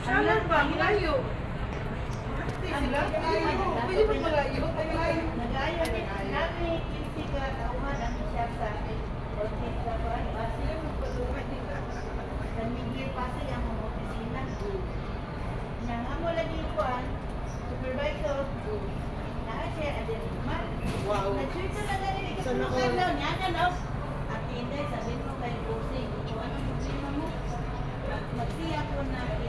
Saan ba? Malayo. Sila? Pwede ba malayo? Nag-ayaw din namin, hindi ka tauhan ang siya sa orkid sa kuwan. Pasig, sa Miguel Pasig ang mga opisina. Nang amo lagi kuwan, supervisor, naa siya, adin man. Wow. Nag-swito na galing, ikasunukan daw niya, ano? At hindi, sabihin mo kay Bossing, kung anong problema mo, magsiya ko na